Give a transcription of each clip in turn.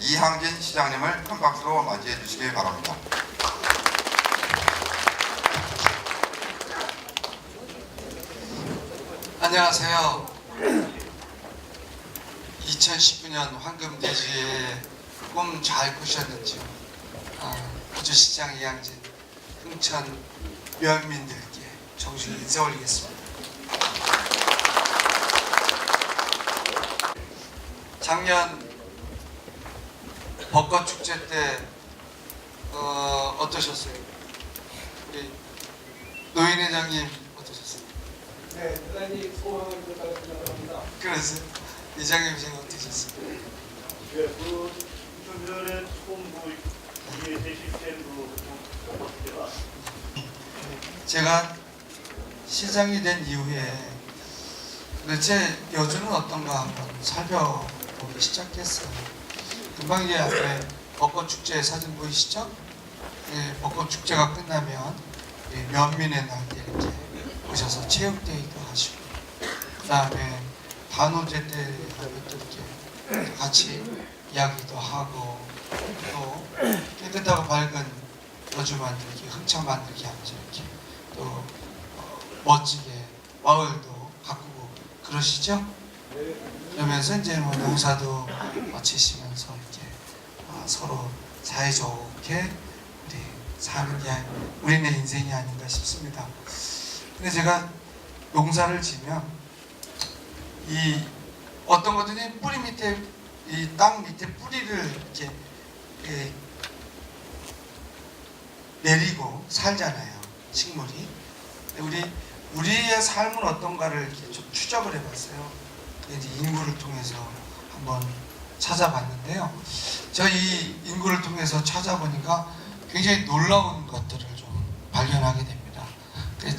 이항진 시장님을 큰 박수로 맞이해 주시기 바랍니다. 안녕하세요. 2019년 황금돼지의 꿈 잘 꾸셨는지요? 부주시장 이항진, 흥천 면민들께 정식 인사 올리겠습니다. 작년 벚꽃축제 때 어떠셨어요? 우리 노인 회장님 어떠셨어요? 네, 대단히 소원을 줬다고 생각합니다. 그래서 이장님 생각 어떠셨어요? 예, 좀 전에 처음 이게 대식된 벚꽃축제가 제가 시장이 된 이후에 도대체 여주는 어떤가 한번 살펴보기 시작했어요. 금방 이제 앞에 벚꽃축제 사진 보이시죠? 예, 벚꽃축제가 끝나면 면민의 날 이렇게 오셔서 체육대회도 하시고, 그 다음에 단오제 때 하면 또 이렇게 같이 이야기도 하고, 또 깨끗하고 밝은 여주 만들기, 흥천 만들기 하면서 이렇게 또 멋지게 마을도 가꾸고 그러시죠? 그러면서 이제 뭐 농사도 지시면서 이렇게 서로 사이좋게 우리 사는 게 우리네 인생이 아닌가 싶습니다. 근데 제가 농사를 지면 이 어떤 것들이 뿌리 밑에 이 땅 밑에 뿌리를 이렇게 내리고 살잖아요, 식물이. 우리의 삶은 어떤가를 이렇게 좀 추적을 해봤어요. 이제 인구를 통해서 한번 찾아봤는데요. 저희 인구를 통해서 찾아보니까 굉장히 놀라운 것들을 좀 발견하게 됩니다. 그래서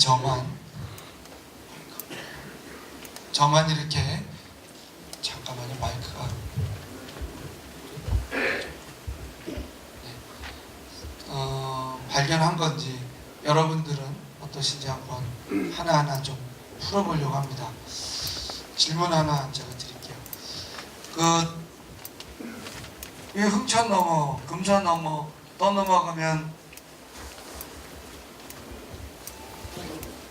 저만 이렇게, 잠깐만요, 마이크가. 발견한 건지 여러분들은 어떠신지 한번 하나하나 좀 풀어보려고 합니다. 질문 하나 제가 드릴게요. 이 흥천 넘어, 금천 넘어, 또 넘어가면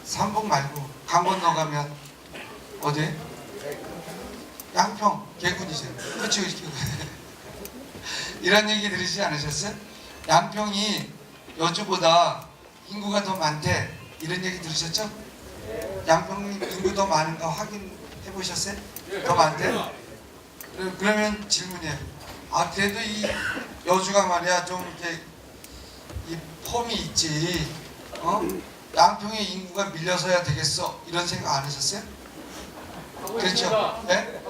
삼봉 말고 강 건너가면 어디? 양평, 개군이죠. 그렇죠. 이런 얘기 들으시지 않으셨어요? 양평이 여주보다 인구가 더 많대. 이런 얘기 들으셨죠? 양평 인구 더 많은가 확인해 보셨어요? 더 많대? 그러면 질문이에요. 그래도 이 여주가 말이야 좀 이렇게 이 폼이 있지. 양평의 인구가 밀려서야 되겠어. 이런 생각 안 하셨어요? 그렇죠? 네?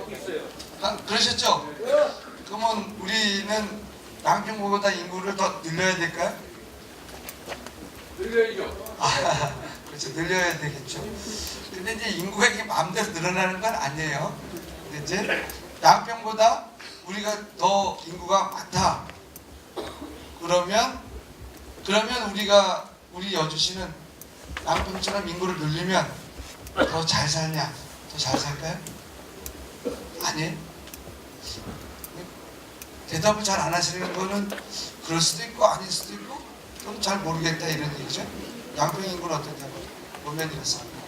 그러셨죠? 그러면 우리는 양평보다 인구를 더 늘려야 될까요? 늘려야죠. 그렇죠. 늘려야 되겠죠. 근데 이제 인구가 이렇게 마음대로 늘어나는 건 아니에요. 근데 이제 양평보다 우리가 더 인구가 많다. 그러면 우리 여주시는 양평처럼 인구를 늘리면 더 잘 살냐? 더 잘 살까요? 아니. 대답을 잘 안 하시는 거는 그럴 수도 있고 아닐 수도 있고 저는 잘 모르겠다 이런 얘기죠. 양평 인구는 어떠냐고 보면 이렇습니다.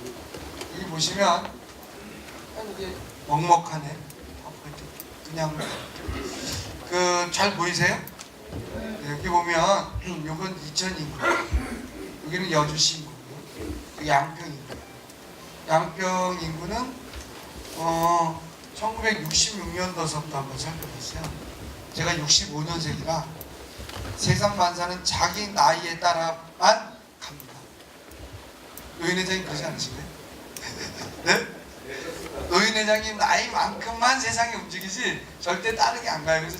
여기 보시면 이게 먹먹하네. 그냥 잘 보이세요? 여기 보면 이건 이천 인구, 여기는 여주시 인구고요. 여기 양평 인구. 양평 인구는 1966년도서부터 한번 살펴봤어요. 제가 65년생이라 세상 만사는 자기 나이에 따라만 갑니다. 노인회장님 그러지 않으신가요? 네? 노인회장님 나이만큼만 세상이 움직이지 절대 다르게 안 가요. 그래서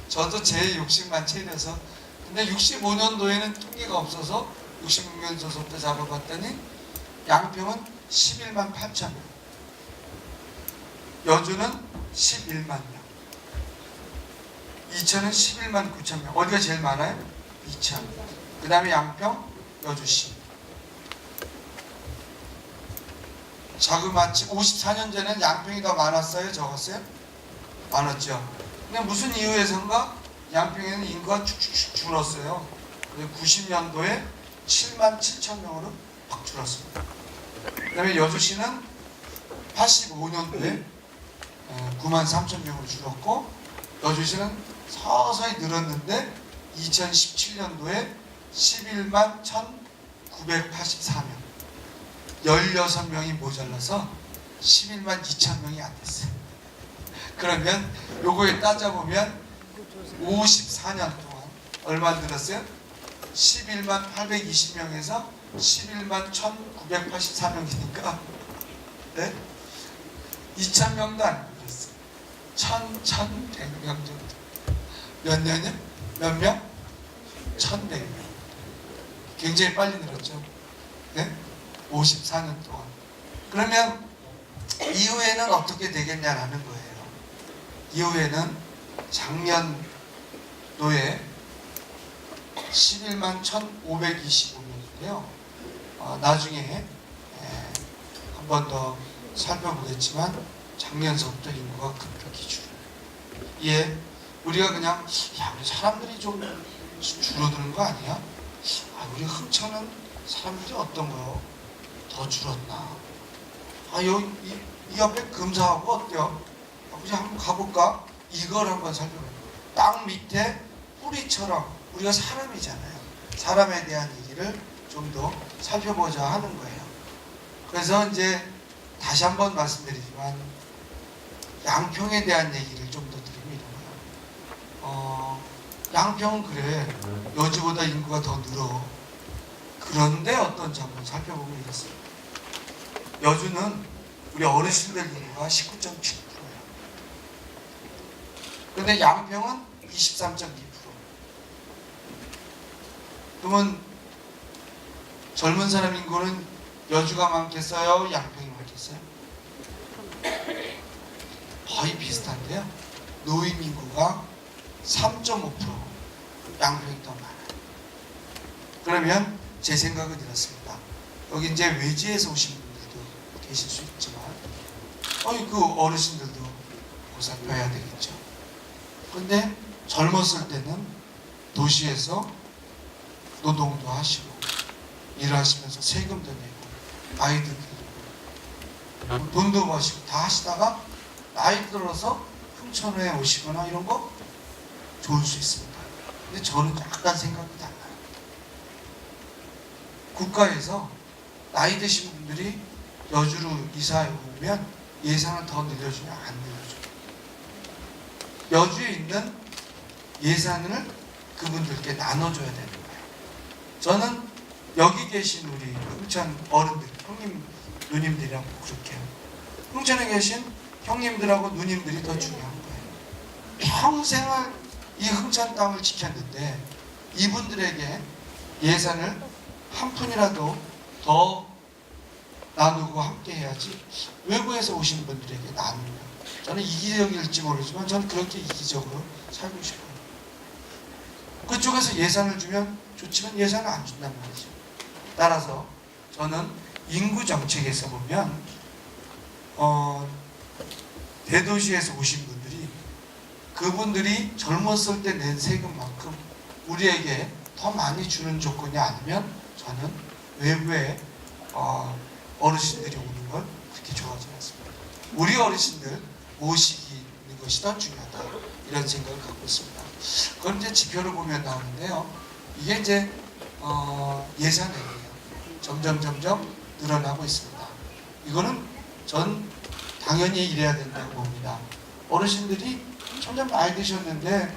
저도 제 욕심만 채려서, 근데 65년도에는 통계가 없어서 66년도서부터 잡아봤더니 양평은 11만 8천 명, 여주는 11만 명, 이천은 11만 9천 명. 어디가 제일 많아요? 이천. 그 다음에 양평, 여주시. 자그마치 54년 전에는 양평이 더 많았어요? 적었어요? 많았죠. 근데 무슨 이유에선가 양평에는 인구가 쭉쭉쭉 줄었어요. 90년도에 7만 7천 명으로 확 줄었습니다. 그 다음에 여주시는 85년도에 9만 3천 명으로 줄었고, 여주시는 서서히 늘었는데 2017년도에 11만 1,984명, 16명이 모자라서 11만 2천 명이 안 됐어요. 그러면 요거에 따져보면 54년 동안 얼마 늘었어요? 11만 820명에서 11만 1,984명이니까 네? 2,000명도 안 늘었어요. 1,100명 정도. 몇 년이요? 몇 명? 1,100명. 굉장히 빨리 늘었죠. 네? 54년 동안. 그러면 이후에는 어떻게 되겠냐라는 거예요. 이후에는 작년도에 11만 1,525명인데요. 나중에 한 번 더 살펴보겠지만 작년서부터 인구가 급격히 줄어요. 예, 우리가 그냥 우리 사람들이 좀 줄어드는 거 아니야? 우리 흥천은 사람들이 어떤 거요? 더 줄었나? 이 옆에 금사하고 어때요? 그냥 한번 가볼까? 이걸 한번 살펴볼까요? 땅 밑에 뿌리처럼 우리가 사람이잖아요. 사람에 대한 얘기를 좀 더 살펴보자 하는 거예요. 그래서 이제 다시 한번 말씀드리지만 양평에 대한 얘기를 좀 더 드리면 이런 거예요. 양평은 그래, 여주보다 인구가 더 늘어. 그런데 어떤지 한번 살펴보면 이렇습니다. 여주는 우리 어르신들 인구가 19.7%예요. 근데 양평은 23.2%. 그러면 젊은 사람 인구는 여주가 많겠어요? 양평이 많겠어요? 거의 비슷한데요. 노인 인구가 3.5%, 양평이 더 많아요. 그러면 제 생각은 이렇습니다. 여기 이제 외지에서 오신 분들도 계실 수 있지만, 그 어르신들도 보살펴야 되겠죠. 근데 젊었을 때는 도시에서 노동도 하시고 일하시면서 세금도 내고 아이들 키우고 돈도 버시고 다 하시다가 나이 들어서 흥천에 오시거나 이런 거 좋을 수 있습니다. 근데 저는 약간 생각이 달라요. 국가에서 나이 드신 분들이 여주로 이사해 오면 예산을 더 늘려주면 안 늘려줘요. 여주에 있는 예산을 그분들께 나눠줘야 되는 거예요. 저는 여기 계신 우리 흥천 어른들, 형님, 누님들이랑 그렇게 해요. 흥천에 계신 형님들하고 누님들이 더 중요한 거예요. 평생을 이 흥천 땅을 지켰는데 이분들에게 예산을 한 푼이라도 더 나누고 함께 해야지 외부에서 오신 분들에게 나누면, 저는 이기적일지 모르지만 저는 그렇게 이기적으로 살고 싶어요. 그쪽에서 예산을 주면 좋지만 예산을 안 준단 말이죠. 따라서 저는 인구 정책에서 보면 대도시에서 오신 분들이 그분들이 젊었을 때 낸 세금만큼 우리에게 더 많이 주는 조건이 아니면 저는 외부에 어르신들이 오는 걸 그렇게 좋아하지 않습니다. 우리 어르신들 모시는 것이 더 중요하다, 이런 생각을 갖고 있습니다. 그건 이제 지표를 보면 나오는데요. 이게 이제 예산액이에요. 점점 늘어나고 있습니다. 이거는 전 당연히 이래야 된다고 봅니다. 어르신들이 점점 나이 드셨는데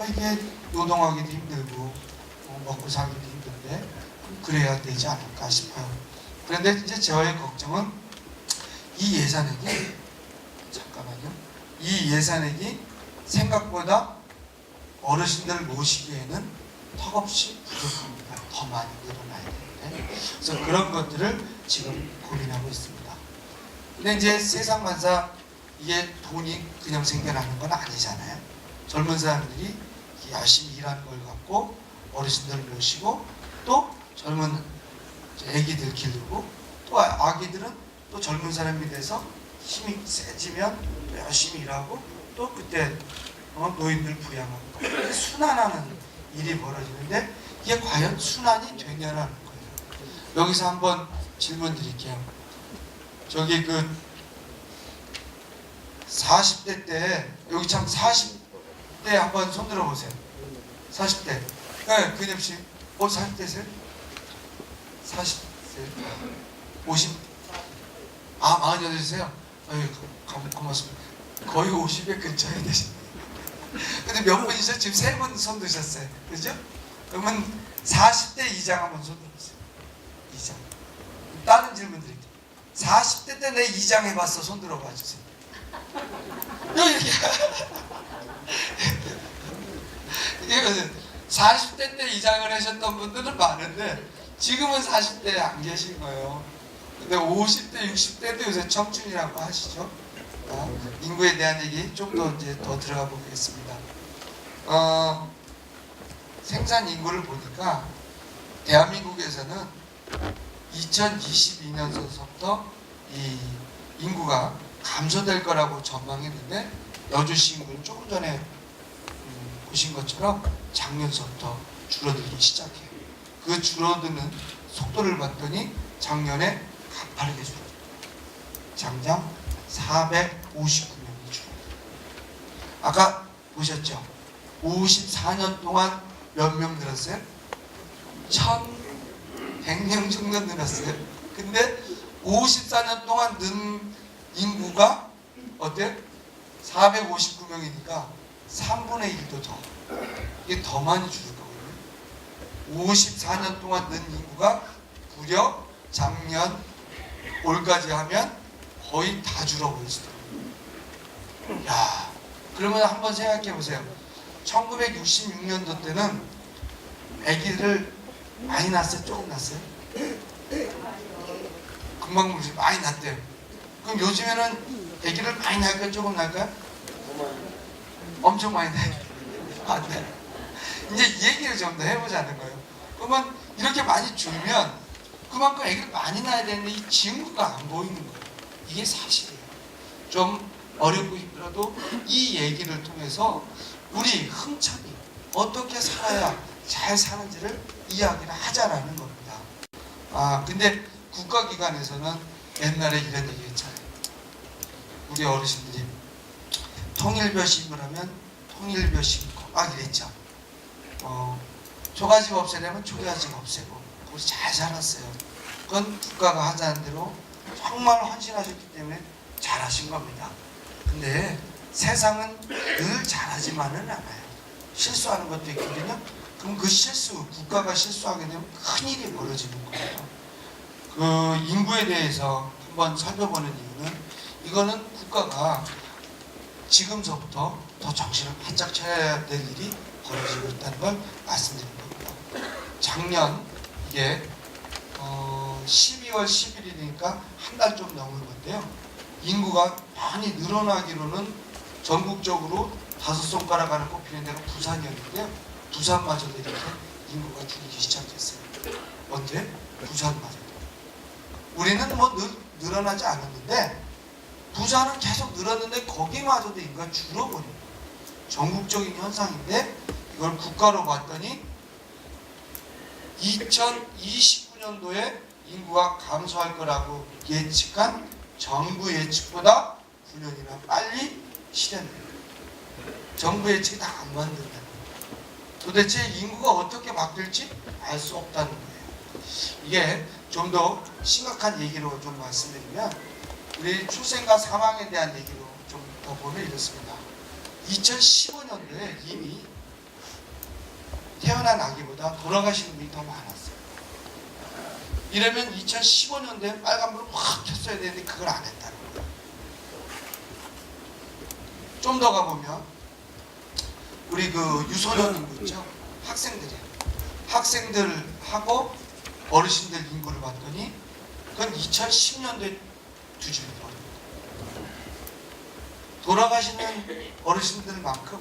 이게 노동하기도 힘들고 먹고 살기도 힘든데 그래야 되지 않을까 싶어요. 그런데 이제 저의 걱정은 이 예산액이, 잠깐만요, 이 예산액이 생각보다 어르신들 모시기에는 턱없이 부족합니다. 더 많이 늘어나야 되는데, 그래서 그런 것들을 지금 고민하고 있습니다. 근데 이제 세상만사 이게 돈이 그냥 생겨나는 건 아니잖아요. 젊은 사람들이 열심히 일하는 걸 갖고 어르신들 모시고 또 젊은 애기들 기르고 또 아기들은 또 젊은 사람이 돼서 힘이 세지면 또 열심히 일하고 또 그때 노인들 부양하고 이렇게 순환하는 일이 벌어지는데 이게 과연 순환이 되냐라는 거예요. 여기서 한번 질문 드릴게요. 저기 그 40대 때 여기 참 40대 한번 손 들어보세요. 40대. 네, 근엽 씨. 40대세요? 40세. 50. 48세요? 아유, 고맙습니다. 거의 50에 근처에 되시네요. 근데 몇 분이죠? 지금 3분 손 드셨어요. 그죠? 그러면 40대 이장 한번 손 들어보세요. 이장. 다른 질문 드릴게요. 40대 때 내 이장 해봤어. 손 들어봐 주세요. 이렇게. 이게 40대 때 이장을 하셨던 분들은 많은데 지금은 40대에 안 계신 거예요. 근데 50대, 60대도 요새 청춘이라고 하시죠. 인구에 대한 얘기 좀 더 이제 더 들어가 보겠습니다. 생산 인구를 보니까 대한민국에서는 2022년서부터 이 인구가 감소될 거라고 전망했는데 여주시 인구는 조금 전에 보신 것처럼 작년서부터 줄어들기 시작해요. 그 줄어드는 속도를 봤더니 작년에 가파르게 줄어들어요. 장장 459명이 줄어들어요. 아까 보셨죠? 54년 동안 몇 명 늘었어요? 1100명 정도 늘었어요. 근데 54년 동안 는 인구가 어때요? 459명이니까 3분의 1도 더. 이게 더 많이 줄을 거거든요. 54년 동안 는 인구가 무려 작년 올까지 하면 거의 다 줄어버리시더라고요. 야, 그러면 한번 생각해 보세요. 1966년도 때는 아기를 많이 낳았어요? 조금 낳았어요? 금방 물지 많이 낳대요. 그럼 요즘에는 아기를 많이 낳을까요? 조금 낳을까요? 엄청 많이 낳아요. 안 돼. 이제 이 얘기를 좀 더 해보자는 거예요. 그러면 이렇게 많이 줄면 그만큼 아기를 많이 낳아야 되는데 이 징후가 안 보이는 거예요. 이게 사실이에요. 좀 어렵고 힘들어도 이 얘기를 통해서 우리 흥청이 어떻게 살아야 잘 사는지를 이야기를 하자라는 겁니다. 근데 국가기관에서는 옛날에 이런 얘기 했잖아요. 우리 어르신들이 통일벼심을 하면 통일벼심 이랬죠. 초가집 없애려면 초가집 없애고 우리 잘 살았어요. 그건 국가가 하자는 대로 정말 헌신하셨기 때문에 잘하신 겁니다. 근데 세상은 늘 잘하지만은 않아요. 실수하는 것도 있거든요. 그럼 그 실수, 국가가 실수하게 되면 큰일이 벌어지는 거예요. 그 인구에 대해서 한번 살펴보는 이유는 이거는 국가가 지금서부터 더 정신을 바짝 차려야 될 일이 벌어지고 있다는 걸 말씀드린 겁니다. 작년 이게 12월 10일이니까 한 달 좀 넘은 건데요. 인구가 많이 늘어나기로는 전국적으로 5손가락 안에 꼽히는 데가 부산이었는데요. 부산마저도 이렇게 인구가 줄기 시작했어요. 언제? 부산마저도. 우리는 뭐 늘어나지 않았는데 부산은 계속 늘었는데 거기마저도 인구가 줄어버려요. 전국적인 현상인데 이걸 국가로 봤더니 2029년도에 인구가 감소할 거라고 예측한 정부 예측보다 9년이나 빨리 실현돼요. 정부 예측이 다 안 만든다는 거예요. 도대체 인구가 어떻게 바뀔지 알 수 없다는 거예요. 이게 좀 더 심각한 얘기로 좀 말씀드리면 우리 출생과 사망에 대한 얘기로 좀 더 보면 이렇습니다. 2015년도에 이미 태어난 아기보다 돌아가시는 분이 더 많았어요. 이러면 2015년도에 빨간불을 확 켰어야 되는데 그걸 안 했다는 거예요. 좀 더 가보면 우리 그 유소년 인구 있죠? 학생들이에요. 학생들하고 어르신들 인구를 봤더니 그건 2010년도에 뒤집어버립니다. 돌아가시는 어르신들만큼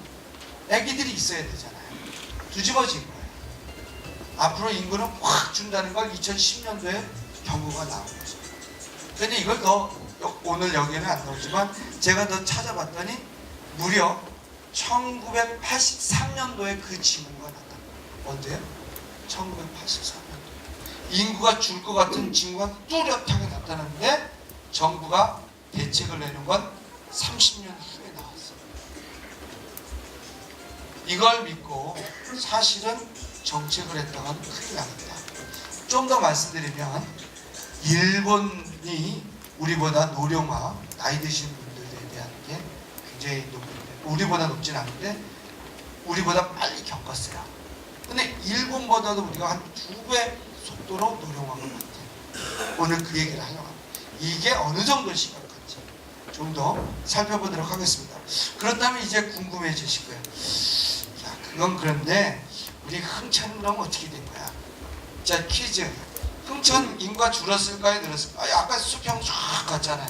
아기들이 있어야 되잖아요. 뒤집어진 거예요. 앞으로 인구는 확 준다는 걸 2010년도에 경고가 나온 거죠. 그런데 이걸 더 오늘 여기에는 안 나오지만 제가 더 찾아봤더니 무려 1983년도에 그 징후가 나타납니다. 언제요? 1983년도. 인구가 줄 것 같은 징후가 뚜렷하게 나타나는데 정부가 대책을 내는 건 30년 후에 나왔어요. 이걸 믿고 사실은 정책을 했다가는 큰일 납니다. 좀 더 말씀드리면 일본이 우리보다 노령화, 나이 드신 분들에 대한 게 굉장히 높은데 우리보다 높진 않은데 우리보다 빨리 겪었어요. 근데 일본보다도 우리가 한 2배 속도로 노령화가 많대요. 오늘 그 얘기를 하려고 합니다. 이게 어느 정도 심각한지 좀 더 살펴보도록 하겠습니다. 그렇다면 이제 궁금해지실 거예요. 자, 그건 그런데 우리 흥천은 그럼 어떻게 된 거야? 자, 퀴즈. 흥천 인구가 줄었을까요? 늘었을까요? 아까 수평 쫙 갔잖아요.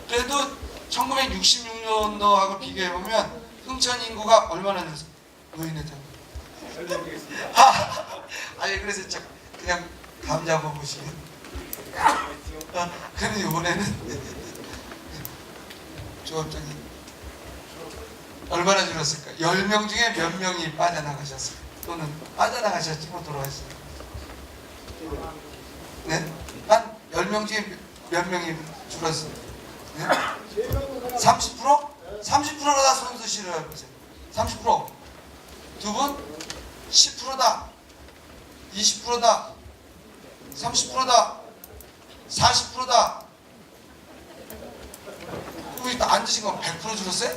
그래도 1966년도하고 비교해보면 흥천 인구가 얼마나 늘었어요? 노인회장. 설명드리겠습니다. 아니 그래서 그냥 감 잡아보시면 그럼 이번에는 저기 얼마나 줄었을까? 10명 중에 몇 명이 빠져나가셨을까? 또는 빠져나가셨지 못 돌아가셨어요? 네? 한 10명 중에 몇 명이 줄었어요? 네? 30%? 30%가 다 손수시를 해보세요. 30%. 두 분? 10%다. 20%다. 30%다. 40%다. 거기 앉으신 거 100% 줄었어요?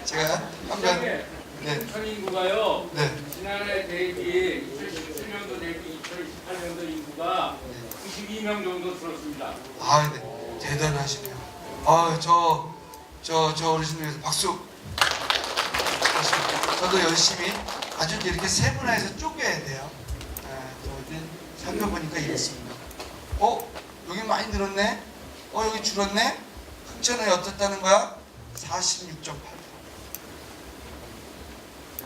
제가 한번 네. 흥천 인구가요. 네. 지난해 대비 2017년도 대비 2018년도 인구가 92명 정도 줄었습니다. 아, 네. 대단하시네요. 저 어르신들에서 박수. 저도 열심히 아주 이렇게 세분화해서 쪼개야 돼요. 저 이제 살펴보니까 이렇습니다. 여기 많이 늘었네? 여기 줄었네? 흥천은 어떻다는 거야? 46.8%.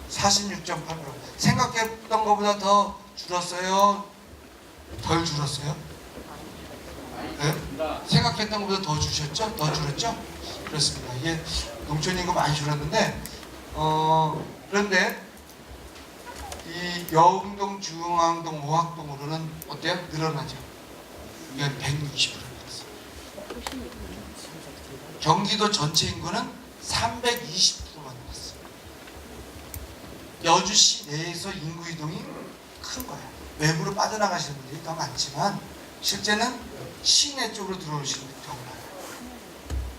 46.8%. 생각했던 것보다 더 줄었어요? 덜 줄었어요? 네? 생각했던 것보다 더 주셨죠? 더 줄었죠? 그렇습니다. 이게 농촌 인구 많이 줄었는데 그런데 이 여운동, 중앙동, 오학동으로는 어때요? 늘어나죠. 이건 160% 늘었어요. 경기도 전체 인구는 320%가 늘었어요. 여주시 내에서 인구 이동이 큰 거예요. 외부로 빠져나가시는 분들이 더 많지만 실제는 시내 쪽으로 들어오시는 분들이 더 많아요.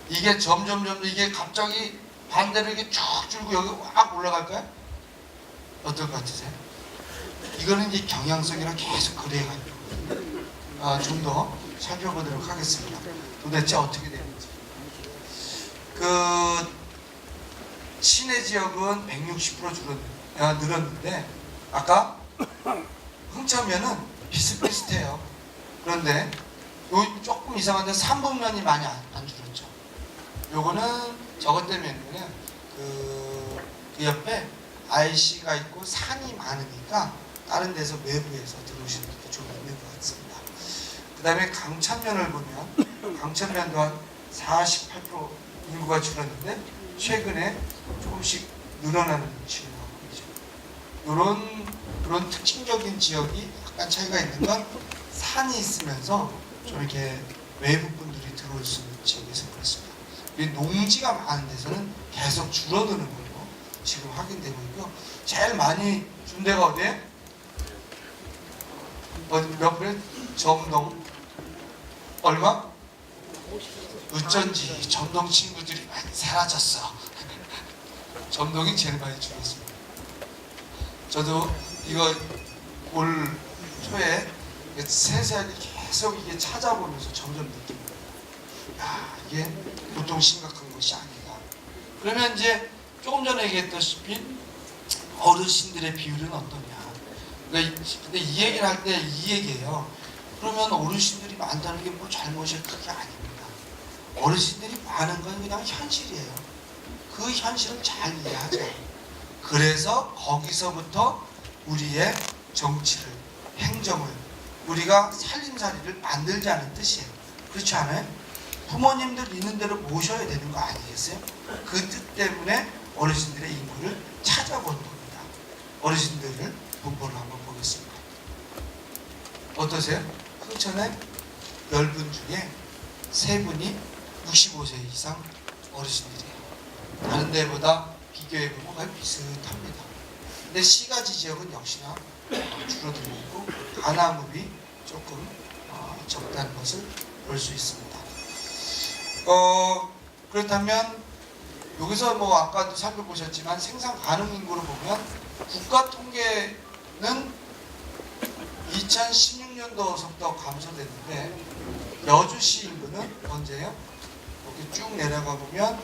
이게 점점 이게 갑자기 반대로 이게 쭉 줄고 여기 확 올라갈까요? 어떨 것 같으세요? 이거는 이제 경향성이랑 계속 그래가지고 좀 더 살펴보도록 하겠습니다. 도대체 어떻게 되는지. 그 시내 지역은 160% 늘었는데 아까 흥천면은 비슷비슷해요. 그런데 요 조금 이상한데 3분면이 많이 안 줄었죠. 요거는 저것 때문에는 그 옆에 IC가 있고 산이 많으니까 다른 데서 외부에서 들어오시는 분들이 좀 있는 것 같습니다. 그 다음에 강천면을 보면 강천면도 한 48% 인구가 줄었는데 최근에 조금씩 늘어나는 징후가 보이죠. 그런 특징적인 지역이 약간 차이가 있는 건 산이 있으면서 좀 이렇게 외부 분들이 들어올 수 있는 지역에서 그렇습니다. 농지가 많은 데서는 계속 줄어드는 걸로 지금 확인되고 있고 제일 많이 준 데가 어디에? 몇 프로? 점동 얼마? 어쩐지 점동 친구들이 많이 사라졌어. 점동이 제일 많이 줄었습니다. 저도 이거 올 초에 세세하게 계속 이게 찾아보면서 점점 느낍니다. 야, 이게 보통 심각한 것이 아니다. 그러면 이제 조금 전에 얘기했다시피 어르신들의 비율은 어떠냐. 근데 이 얘기를 할 때 이 얘기예요. 그러면 어르신들이 많다는 게 뭐 잘못이 크게 아닙니다. 어르신들이 많은 건 그냥 현실이에요. 그 현실을 잘 이해하자. 그래서 거기서부터 우리의 정치를, 행정을 우리가 살림살이를 만들자는 뜻이에요. 그렇지 않아요? 부모님들 있는 대로 모셔야 되는 거 아니겠어요? 그 뜻 때문에 어르신들의 인구를 찾아본 겁니다. 어르신들을 분포를 한번 보겠습니다. 어떠세요? 흥천에 10분 중에 3분이 65세 이상 어르신들이에요. 다른 데보다 비교해보면 거의 비슷합니다. 근데 C가지 지역은 역시나 줄어들고 있고 가나무비 조금 적다는 것을 볼 수 있습니다. 그렇다면 여기서 뭐 아까도 살펴보셨지만 생산 가능 인구로 보면 국가 통계는 2016년도서부터 감소됐는데 여주시 인구는 언제요? 이렇게 쭉 내려가 보면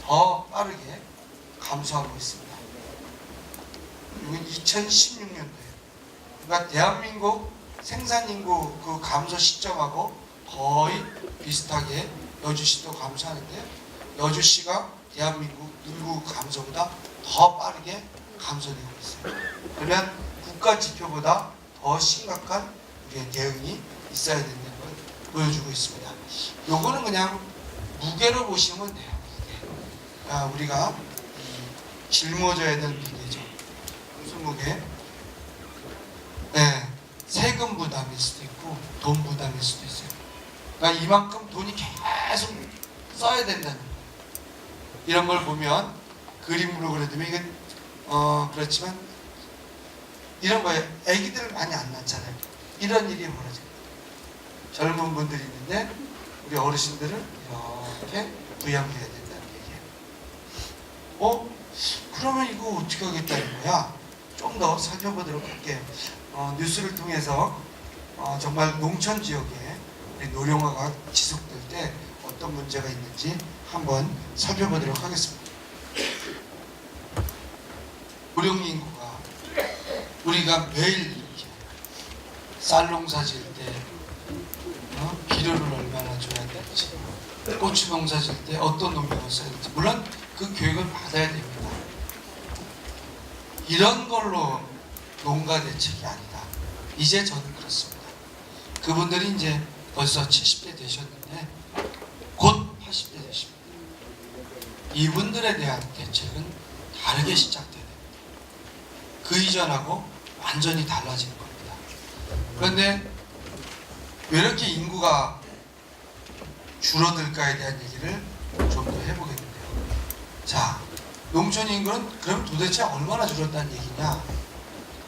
더 빠르게 감소하고 있습니다. 이건 2016년도에요. 그러니까 대한민국 생산인구 그 감소 시점하고 거의 비슷하게 여주시도 감소하는데 여주시가 대한민국 인구 감소보다 더 빠르게 감소되고 있어요. 그러면 국가 지표보다 더 심각한 우리의 대응이 있어야 된다는 걸 보여주고 있습니다. 요거는 그냥 무게로 보시면 돼요. 무게. 우리가 짊어져야 될 무게죠. 무슨 무게? 네, 세금 부담일 수도 있고 돈 부담일 수도 있어요. 그러니까 이만큼 돈이 계속 써야 된다는 거예요. 이런 걸 보면 그림으로 그려두면 이건 그렇지만 이런 거에 애기들 많이 안 낳잖아요. 이런 일이 벌어져요. 젊은 분들이 있는데 우리 어르신들을 이렇게 부양해야 된다는 얘기예요. 그러면 이거 어떻게 하겠다는 거야? 좀 더 살펴보도록 할게요. 뉴스를 통해서 정말 농촌 지역에 노령화가 지속될 때 어떤 문제가 있는지 한번 살펴보도록 하겠습니다. 고령 인구가 우리가 매일 이렇게 쌀 농사 지을 때 비료를 얼마나 줘야 될지, 고추 농사 지을 때 어떤 농약을 써야 될지, 물론 그 교육을 받아야 됩니다. 이런 걸로 농가 대책이 아니다. 이제 저는 그렇습니다. 그분들이 이제 벌써 70대 되셨는데 곧 80대 되십니다. 이분들에 대한 대책은 다르게 시작돼야 됩니다. 그 이전하고 완전히 달라질 겁니다. 그런데 왜 이렇게 인구가 줄어들까에 대한 얘기를 좀 더 해보겠는데요. 자, 농촌 인구는 그럼 도대체 얼마나 줄었다는 얘기냐?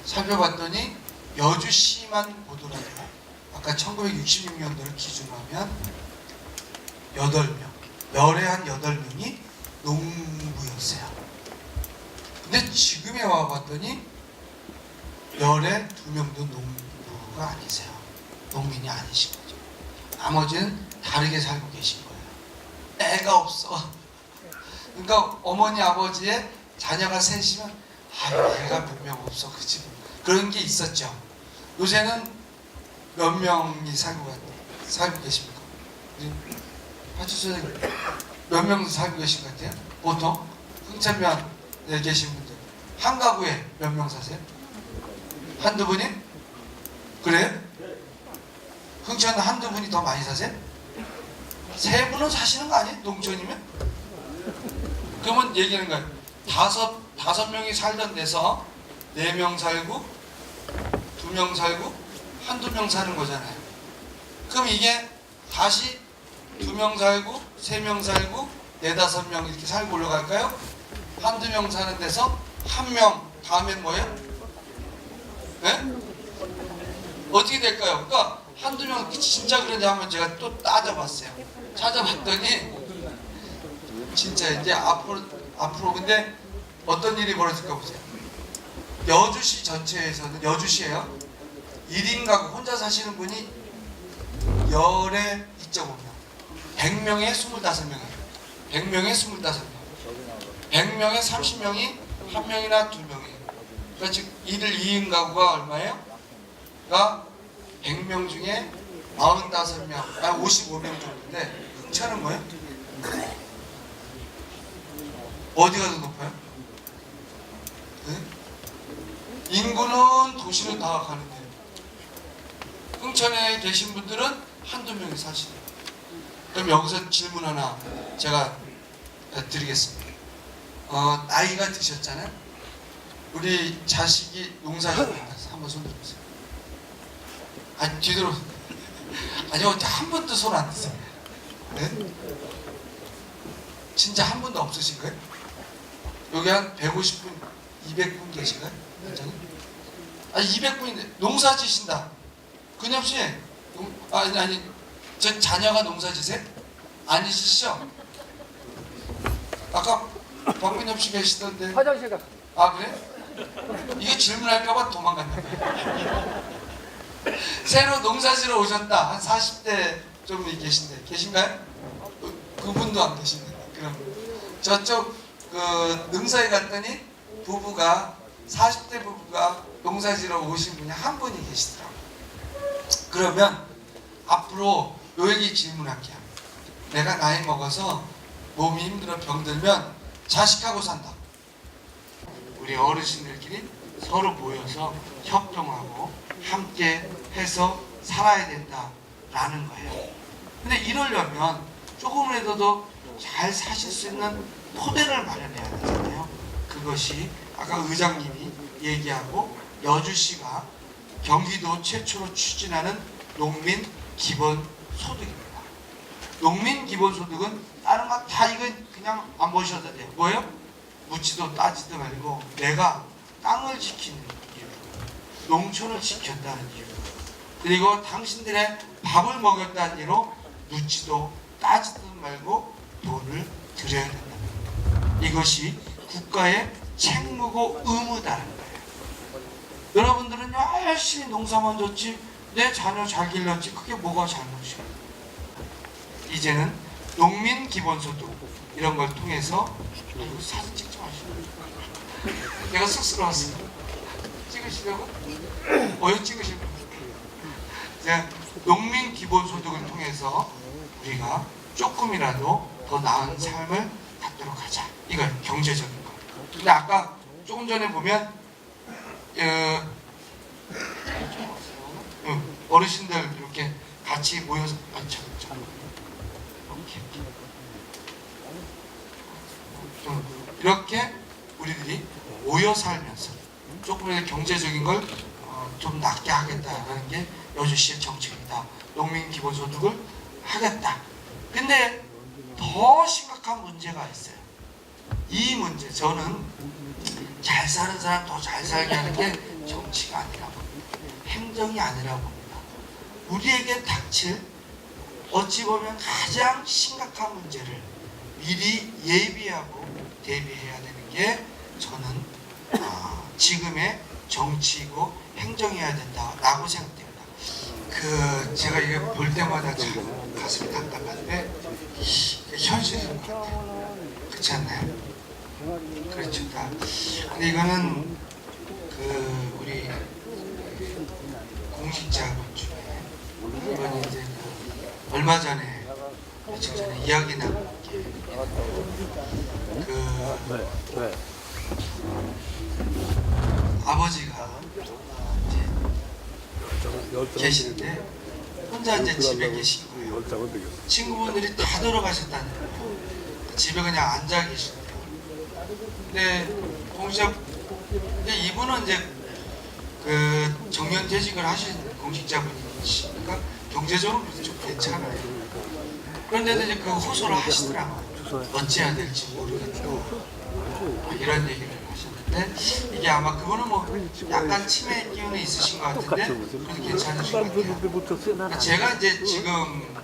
살펴봤더니 여주시만 보더라도 아까 1966년도를 기준으로 하면 8명, 열에 한 8명이 농부였어요. 근데 지금에 와봤더니 열에 2명도 농부가 아니세요. 농민이 아니신 거죠. 나머지는 다르게 살고 계신 거예요. 애가 없어. 그러니까 어머니 아버지의 자녀가 셋이면 애가 몇 명 없어. 그치? 그런 게 있었죠. 요새는 몇 명이 살고 계십니까? 파주소장님 몇 명 살고 계신 것 같아요? 보통 흥천면에 계신 분들 한 가구에 몇 명 사세요? 한두 분이? 그래요? 흥천 한두 분이 더 많이 사세요? 3분은 사시는 거 아니에요? 농촌이면? 그러면 얘기하는 거예요. 다섯 명이 살던 데서 4명 살고 2명 살고 한두 명 사는 거잖아요. 그럼 이게 다시 2명 살고 3명 살고 4~5명 이렇게 살고 올라갈까요? 한두 명 사는 데서 1명 다음엔 뭐예요? 네? 어떻게 될까요? 그러니까 한두 명 진짜 그러냐 하면 제가 또 따져봤어요. 찾아봤더니 진짜 이제 앞으로 근데 어떤 일이 벌어질까 보세요. 여주시 전체에서는 여주시에요. 1인 가구 혼자 사시는 분이 열에 2.5명, 100명에 25명이에요. 100명에 25명, 100명에 30명이 1명이나 2명이에요. 그러니까 즉 1인 가구가 얼마예요? 그러니까 100명 중에 45명, 55명 정도인데 흥천은 뭐예요? 어디가 더 높아요? 네? 인구는 도시로 다 가는데 흥천에 계신 분들은 한두 명이 사시네요. 그럼 여기서 질문 하나 제가 드리겠습니다. 나이가 드셨잖아요. 우리 자식이 농사짓고 있다. 한번 손 들어보세요. 아니 뒤로. 아니 어떻게 한 번도 손 안 드세요? 네? 진짜 한 번도 없으신 거예요? 여기 한 150분, 200분 계신가요? 현장에? 아니 200분인데 농사 지신다. 근엽 씨, 아니 저 자녀가 농사 지세요? 아니시죠? 아까 박근엽 씨 계시던데. 화장실 가. 아 그래? 이게 질문할까봐 도망갔나? 새로 농사지러 오셨다. 한 40대 좀 계신데 계신가요? 그분도 안 계신데. 그럼 저쪽 그 능사에 갔더니 부부가 40대 부부가 농사지러 오신 분이 한 분이 계시더라고요. 그러면 앞으로 요 얘기 질문할게요. 내가 나이 먹어서 몸이 힘들어 병들면 자식하고 산다. 우리 어르신들끼리 서로 모여서 협동하고 함께 해서 살아야 된다라는 거예요. 근데 이러려면 조금이라도 더 잘 사실 수 있는 토대를 마련해야 되잖아요. 그것이 아까 의장님이 얘기하고 여주시가 경기도 최초로 추진하는 농민 기본소득입니다. 농민 기본소득은 다른 거 다 이거 그냥 안 보셔도 돼요. 뭐예요? 묻지도 따지도 말고 내가 땅을 지키는 이유, 농촌을 지켰다는 이유, 그리고 당신들의 밥을 먹였다는 이유로 묻지도 따지도 말고 돈을 드려야 된다. 이것이 국가의 책무고 의무다는 거예요. 여러분들은 열심히 농사만 졌지 내 자녀 잘 길렀지 그게 뭐가 잘못이야. 이제는 농민 기본소득 이런 걸 통해서 사진 찍지 마시고 내가 쑥스러웠어. 찍으시려고? 어여 찍으시려고? 농민 기본소득을 통해서 우리가 조금이라도 더 나은 삶을 갖도록 하자. 이걸 경제적인 거. 근데 아까 조금 전에 보면 어르신들 이렇게 같이 모여서 이렇게 우리들이 모여 살면서 조금이라도 경제적인 걸 좀 낮게 하겠다라는 게 여주시의 정책이다. 농민 기본소득을 하겠다. 근데 더 심각한 문제가 있어요. 이 문제, 저는 잘 사는 사람 더 잘 살게 하는 게 정치가 아니라고 봅니다. 행정이 아니라고 봅니다. 우리에게 닥칠 어찌 보면 가장 심각한 문제를 미리 예비하고 대비해야 되는 게 저는 지금의 정치이고 행정이어야 된다라고 생각됩니다. 제가 이거 볼 때마다 참 가슴이 답답한데 현실인 것 같아요. 그렇지 않나요? 그렇죠. 근데 이거는 우리 공직자분 중에 이번에 이제 얼마 전에 며칠 전에 이야기 나온 게 아버지가 이제 계시는데 혼자 이제 집에 계신 거예요. 친구분들이 다 돌아가셨다는 거예요. 집에 그냥 앉아 계신대요. 근데 이분은 이제 정년퇴직을 하신 공직자분이시니까 경제적으로 좀 괜찮아요. 그런데도 이제 그 호소를 하시더라고요. 어찌해야 될지 모르겠다. 이런 얘기를 하셨는데 이게 아마 그분은 뭐 약간 치매 기운이 있으신 것 같은데 그래도 괜찮으신 것 같아요. 제가 이제 지금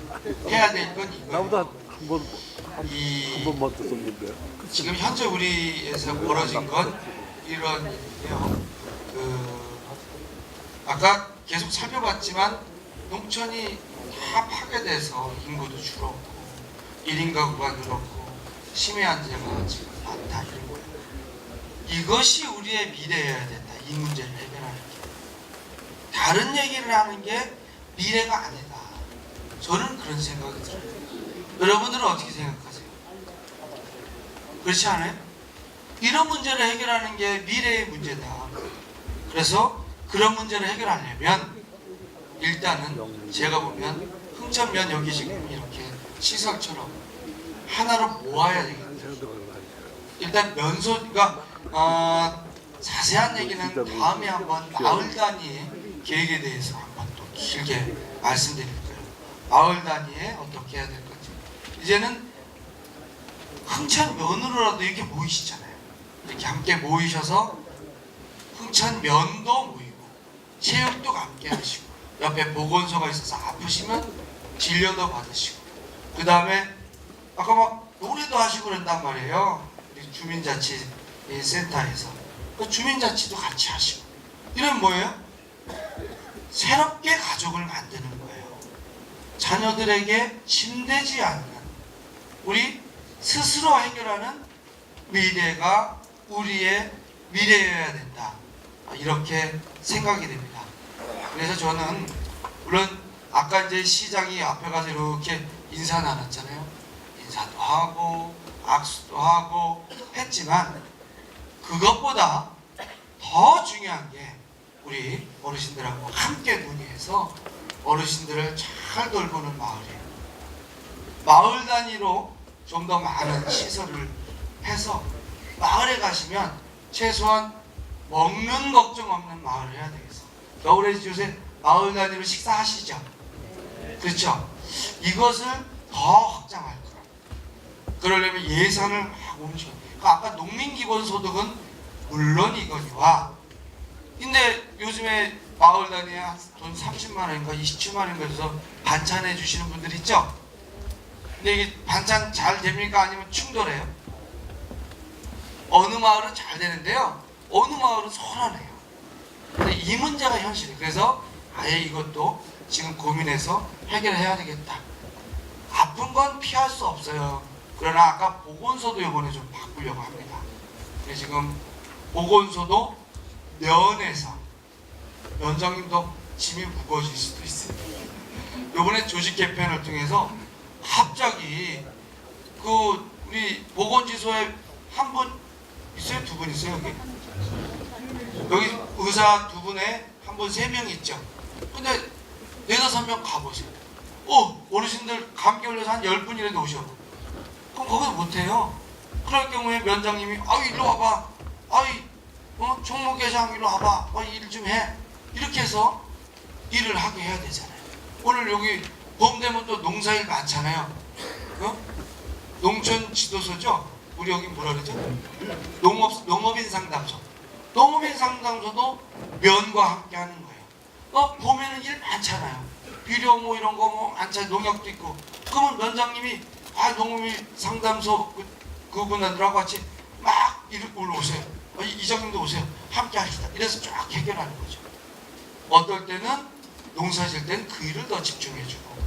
해야 될 건 이거예요. 지금 현재 우리에서 벌어진 건 이런 일이에요. 아까 계속 살펴봤지만 농촌이 다 파괴돼서 인구도 줄었고 1인 가구가 늘었고 치매 환자가 지금 많다 이런 거예요. 이것이 우리의 미래여야 된다. 이 문제를 해결하는 게. 다른 얘기를 하는 게 미래가 아니다. 저는 그런 생각이 들어요. 여러분들은 어떻게 생각하세요? 그렇지 않아요? 이런 문제를 해결하는 게 미래의 문제다. 그래서 그런 문제를 해결하려면 일단은 제가 보면 흥천면 여기 지금 이렇게 시설처럼 하나로 모아야 되겠다. 일단 면소가 자세한 얘기는 다음에 한번 마을 단위의 계획에 대해서 한번 또 길게 말씀드릴 거예요. 마을 단위에 어떻게 해야 될 건지. 이제는 흥천면으로라도 이렇게 모이시잖아요. 이렇게 함께 모이셔서 흥천면도 모이고 체육도 함께 하시고 옆에 보건소가 있어서 아프시면 진료도 받으시고 그 다음에 아까 막 노래도 하시고 그런단 말이에요. 우리 주민자치센터에서 그 주민자치도 같이 하시고 이런 뭐예요? 새롭게 가족을 만드는 거예요. 자녀들에게 힘들지 않는 우리 스스로 해결하는 미래가 우리의 미래여야 된다. 이렇게 생각이 됩니다. 그래서 저는 물론 아까 이제 시장이 앞에 가서 이렇게 인사 나눴잖아요. 인사도 하고 악수도 하고 했지만 그것보다 더 중요한 게 우리 어르신들하고 함께 논의해서 어르신들을 잘 돌보는 마을이에요. 마을 단위로 좀 더 많은 시설을 해서 마을에 가시면 최소한 먹는 걱정 없는 마을을 해야 되겠어. 겨울에 요새 마을 단위로 식사하시죠? 그렇죠? 이것을 더 확장할 거야. 그러려면 예산을 막 움직여. 그러니까 아까 농민기본소득은 물론이거니와 근데 요즘에 마을 단위에 돈 30만 원인가 27만 원인가 해서 반찬해 주시는 분들 있죠? 근데 이게 반찬 잘 됩니까? 아니면 충돌해요? 어느 마을은 잘 되는데요. 어느 마을은 소란해요. 근데 이 문제가 현실이에요. 그래서 아예 이것도 지금 고민해서 해결해야 되겠다. 아픈 건 피할 수 없어요. 그러나 아까 보건소도 이번에 좀 바꾸려고 합니다. 그래서 지금 보건소도 면에서 면장님도 짐이 무거워질 수도 있어요. 이번에 조직 개편을 통해서 갑자기 그 우리 보건지소에 한 분 있어요? 두 분 있어요 여기? 여기 의사 두 분에 한 분 3명 있죠? 근데 4-5명 가보세요. 어르신들 감기 걸려서 한 10분이라도 오셔. 그럼 거기서 못해요. 그럴 경우에 면장님이 일로 와봐. 총무계장 일로 와봐. 일 좀 해. 이렇게 해서 일을 하게 해야 되잖아요. 오늘 여기 봄 되면 또 농사일 많잖아요. 농촌 지도소죠? 우리 여기 뭐라 그러죠? 농업인 상담소. 농업인 상담소도 면과 함께 하는 거예요. 봄에는 일 많잖아요. 비료 뭐 이런 거 뭐 많잖아요. 농약도 있고. 그러면 면장님이 농업인 상담소 그분들하고 같이 막 올라오세요. 이장님도 오세요. 함께 합시다. 이래서 쫙 해결하는 거죠. 어떨 때는 농사 질 때는 그 일을 더 집중해주고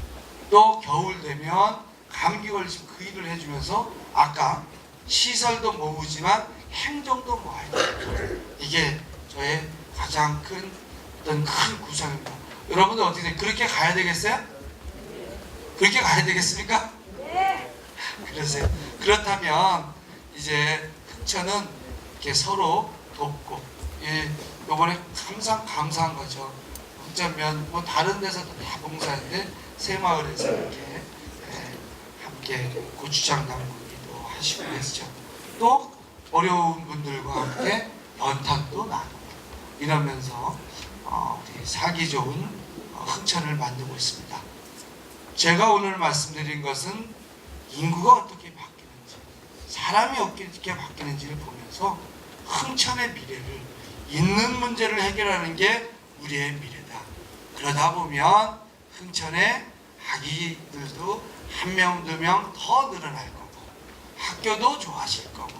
또 겨울 되면 감기 걸리시면 그 일을 해주면서 아까 시설도 모으지만 행정도 모아야 돼요. 이게 저의 가장 큰 구상입니다. 여러분들 어떻게 돼요? 그렇게 가야 되겠어요? 그렇게 가야 되겠습니까? 네. 그러세요. 그렇다면 이제 흥천은 이렇게 서로 돕고 이번에 항상 감사한 거죠. 흥천면 뭐 다른 데서도 다 봉사했는데 새마을에서 이렇게 함께 고추장 담그기도 하시고 했죠. 또 어려운 분들과 함께 연탄도 나누고 이러면서 우리 살기 좋은 흥천을 만들고 있습니다. 제가 오늘 말씀드린 것은 인구가 어떻게 바뀌는지 사람이 어떻게 바뀌는지를 보면서 흥천의 미래를 있는 문제를 해결하는 게 우리의 미래다. 그러다 보면 흥천의 아기들도 1명, 2명 더 늘어날 거고 학교도 좋아질 거고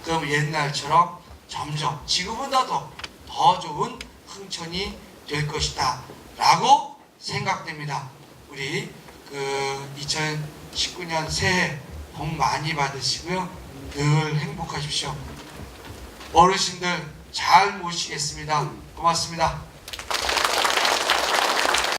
그럼 옛날처럼 점점 지금보다도 더 좋은 흥천이 될 것이다 라고 생각됩니다. 우리 2019년 새해 복 많이 받으시고요. 늘 행복하십시오. 어르신들 잘 모시겠습니다. 고맙습니다.